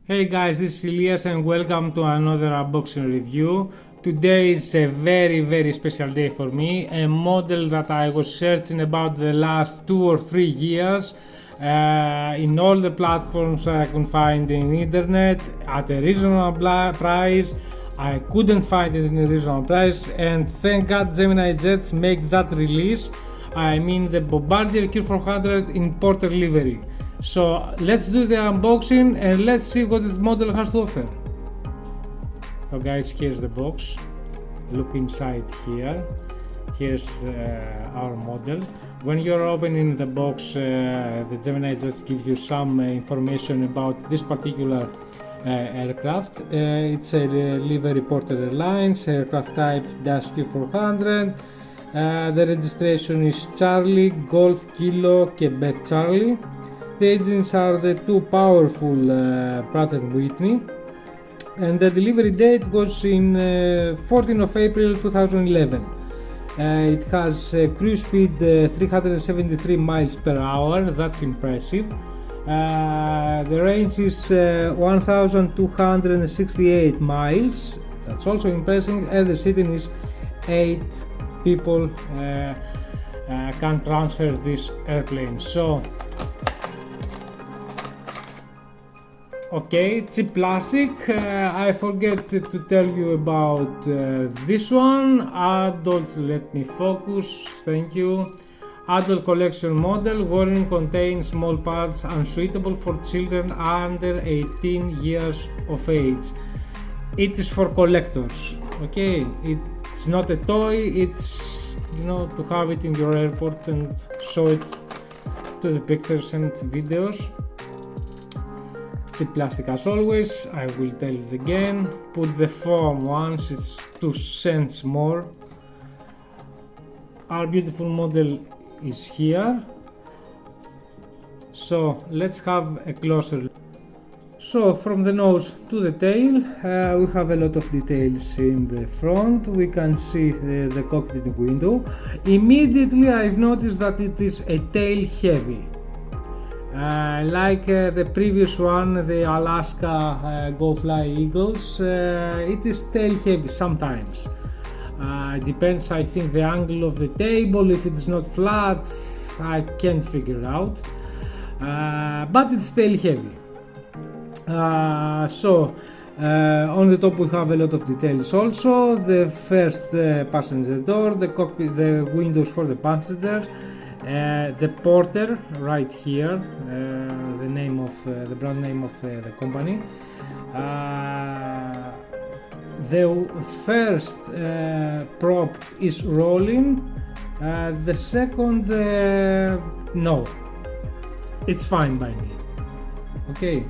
Hey guys, this is Elias and welcome to another unboxing review. Today is a very special day for me. A model that I was searching about the last 2 or 3 years in all the platforms I could find in internet at a reasonable price. I couldn't find it in a reasonable price, and thank God Gemini Jets make that release. I mean the Bombardier Q400 in porter livery. So let's do the unboxing and let's see what this model has to offer. So guys, here's the box. Look inside here. Here's our model. When you're opening the box, the Gemini just gives you some information about this particular aircraft. It's a livery porter airlines, aircraft type Q400. The registration is Charlie Golf Kilo Quebec Charlie. The engines are the two powerful Pratt & Whitney, and the delivery date was in 14th of April 2011. It has cruise speed 373 miles per hour. That's impressive. The range is 1268 miles. That's also impressive, and the seating is 8 people can transfer this airplane. So okay, cheap plastic. I forget to tell you about this one. Adult, let me focus, thank you. Adult collection model. Warning contains small parts unsuitable for children under 18 years of age. It is for collectors, okay? It's not a toy, it's, you know, to have it in your airport and show it to the pictures and videos. Cheap plastic as always. I will tell it again. Put the foam once, it's 2 cents more. Our beautiful model is here. So let's have a closer look. So from the nose to the tail, we have a lot of details in the front. We can see the cockpit window. Immediately I've noticed that it is a tail heavy. Like the previous one, the Alaska Go Fly Eagles, it is tail heavy sometimes. Depends, I think, the angle of the table. If it's not flat, I can't figure it out, but it's tail heavy. On the top we have a lot of details also. The first passenger door, the cockpit, the windows for the passengers. The porter right here, the name of the brand name of the company. The first prop is rolling. The second, no, it's fine by me. Okay.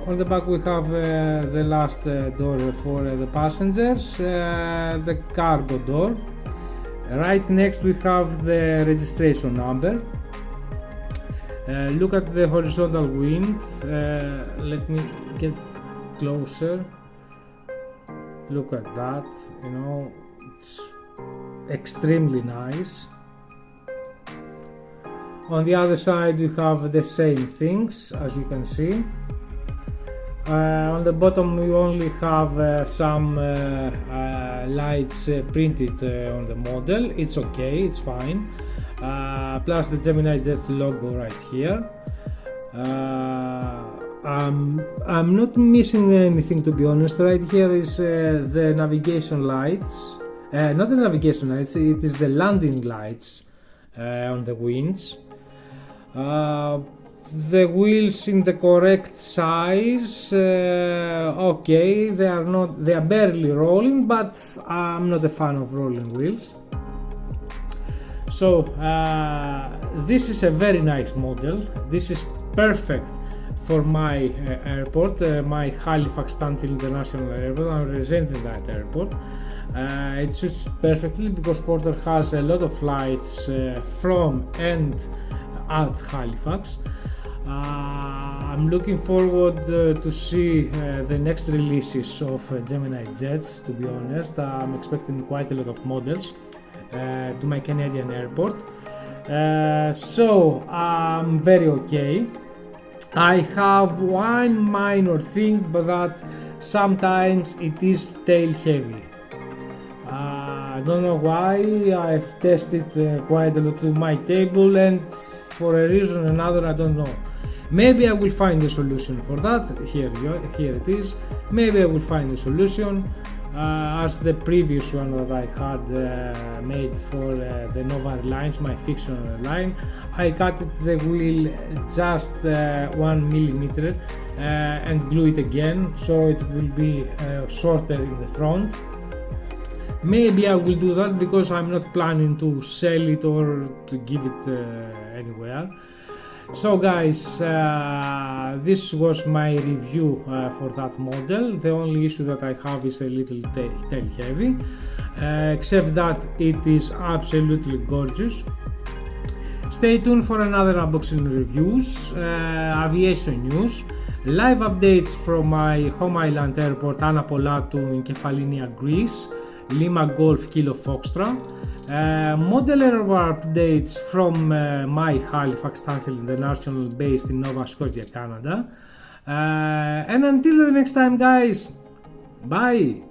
On the back we have the last door for the passengers, the cargo door. Right next we have the registration number. Look at the horizontal wind. Let me get closer. Look at that, you know, it's extremely nice. On the other side we have the same things, as you can see. On the bottom we only have some lights printed on the model. It's okay, it's fine. Plus the Gemini Jets logo right here. I'm not missing anything, to be honest. Right here is the navigation lights. Not the navigation lights, it is the landing lights on the wings. The wheels in the correct size. Okay, they are barely rolling, but I'm not a fan of rolling wheels. So this is a very nice model. This is perfect for my airport, my Halifax Stanfield International Airport. I'm representing that airport. It suits perfectly because Porter has a lot of flights from and at Halifax. I'm looking forward to see the next releases of Gemini Jets, to be honest. I'm expecting quite a lot of models to my Canadian airport. So I'm very okay. I have one minor thing, but that sometimes it is tail heavy. I don't know why. I've tested quite a lot of my table, and for a reason or another, I don't know. Maybe I will find a solution for that. Here it is. Maybe I will find a solution. As the previous one that I had made for the Nova Airlines, my fictional airline, I cut the wheel just 1 millimeter and glue it again, so it will be shorter in the front. Maybe I will do that because I'm not planning to sell it or to give it anywhere. So guys, this was my review for that model. The only issue that I have is a little tail heavy, except that it is absolutely gorgeous. Stay tuned for another unboxing reviews, aviation news, live updates from my home island airport Anapolatu in Kefalinia, Greece, Lima Golf Kilo Foxtrot, model error updates from my Halifax Stanfield International based in Nova Scotia, Canada. And until the next time guys, bye!